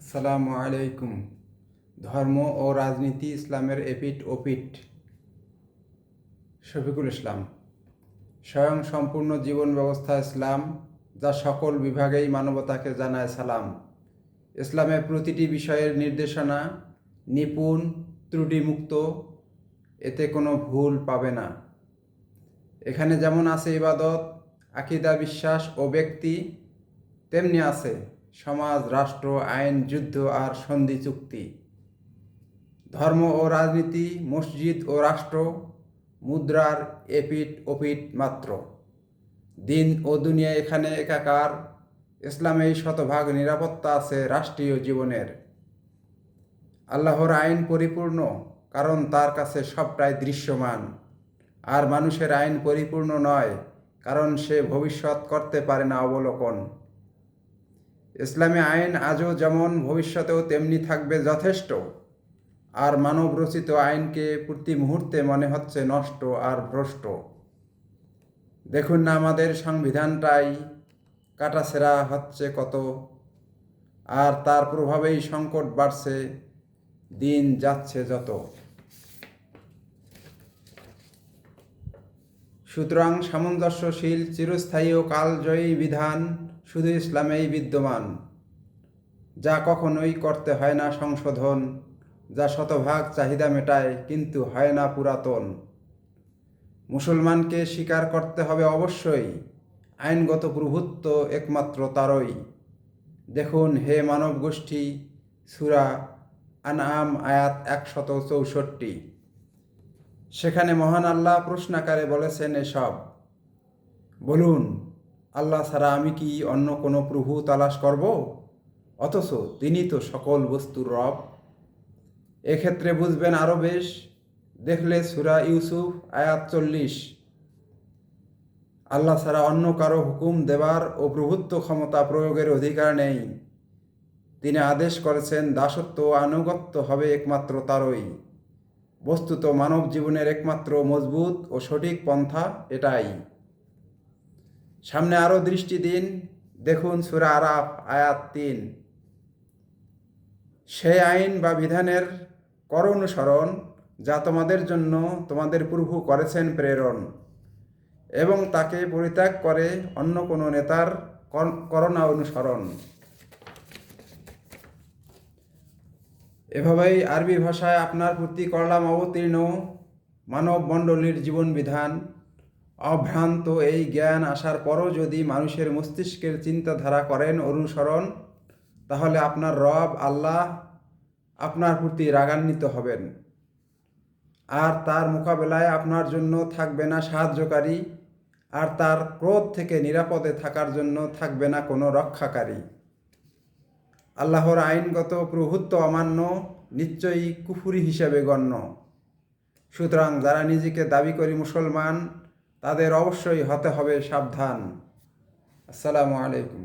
আসসালামু আলাইকুম। ধর্ম ও রাজনীতি ইসলামের এপিঠ ওপিঠ। শফিকুল ইসলাম। স্বয়ং সম্পূর্ণ জীবন ব্যবস্থা ইসলাম, যা সকল বিভাগেই মানবতাকে জানায় সালাম। ইসলামের প্রতিটি বিষয়ের নির্দেশনা নিপুণ, ত্রুটিমুক্ত, এতে কোনো ভুল পাবে না। এখানে যেমন আছে ইবাদত, আকিদা, বিশ্বাস ও ব্যক্তি, তেমনি আছে সমাজ, রাষ্ট্র, আইন, যুদ্ধ আর সন্ধি চুক্তি। ধর্ম ও রাজনীতি, মসজিদ ও রাষ্ট্র, মুদ্রার এপিঠ ওপিঠ মাত্র। দিন ও দুনিয়া এখানে একাকার। ইসলামেই শতভাগ নিরাপত্তা আছে রাষ্ট্রীয় জীবনের। আল্লাহর আইন পরিপূর্ণ, কারণ তার কাছে সবটাই দৃশ্যমান। আর মানুষের আইন পরিপূর্ণ নয়, কারণ সে ভবিষ্যৎ করতে পারে না অবলোকন। ইসলামী আইন আজও যেমন, ভবিষ্যতেও তেমনি থাকবে যথেষ্ট। আর মানব রচিত আইনকে প্রতি মুহূর্তে মনে হচ্ছে নষ্ট আর ভ্রষ্ট। দেখুন না আমাদের সংবিধানটাই কাটাছেঁড়া হচ্ছে কত, আর তার প্রভাবেই সংকট বাড়ছে দিন যাচ্ছে যত। সুতরাং সামঞ্জস্যশীল, চিরস্থায়ী ও কালজয়ী বিধান শুধু ইসলামেই বিদ্যমান, যা কখনোই করতে হয় না সংশোধন, যা শতভাগ চাহিদা মেটায় কিন্তু হয় না পুরাতন। মুসলমানকে স্বীকার করতে হবে অবশ্যই, আইনগত প্রভুত্ব একমাত্র তারই। দেখুন হে মানব গোষ্ঠী, সূরা আনআম আয়াত 164। সেখানে মহান আল্লাহ প্রশ্নাকারে বলেছেন এসব। বলুন, আল্লাহ ছাড়া আমি কি অন্য কোনো প্রভু তালাশ করব? অথচ তিনি তো সকল বস্তুর রব। এক্ষেত্রে বুঝবেন আরও বেশ, দেখলে সূরা ইউসুফ আয়াত 40। আল্লাহ ছাড়া অন্য কারো হুকুম দেবার ও প্রভুত্ব ক্ষমতা প্রয়োগের অধিকার নেই। তিনি আদেশ করেছেন দাসত্ব ও আনুগত্য হবে একমাত্র তারই। বস্তুত মানব জীবনের একমাত্র মজবুত ও সঠিক পন্থা এটাই। সামনে আরও দৃষ্টি দিন, দেখুন সূরা আরাফ আয়াত 3। সেই আইন বা বিধানের কর অনুসরণ, যা তোমাদের জন্য তোমাদের প্রভু করেছেন প্রেরণ, এবং তাকে পরিত্যাগ করে অন্য কোনো নেতার করোনা অনুসরণ। এভাবেই আরবি ভাষায় আপনার প্রতি করলাম অবতীর্ণ মানব মণ্ডলীর জীবন বিধান। অভ্রান্ত এই জ্ঞান আসার পরও যদি মানুষের মস্তিষ্কের চিন্তাধারা করেন অনুসরণ, তাহলে আপনার রব আল্লাহ আপনার প্রতি রাগান্বিত হবেন, আর তার মোকাবেলায় আপনার জন্য থাকবে না সাহায্যকারী, আর তার ক্রোধ থেকে নিরাপদে থাকার জন্য থাকবে না কোনো রক্ষাকারী। আল্লাহর আইনগত প্রভুত্ব অমান্য নিশ্চয়ই কুফরি হিসেবে গণ্য। সুতরাং যারা নিজেকে দাবি করি মুসলমান, তাদের অবশ্যই হতে হবে সাবধান। আসসালামু আলাইকুম।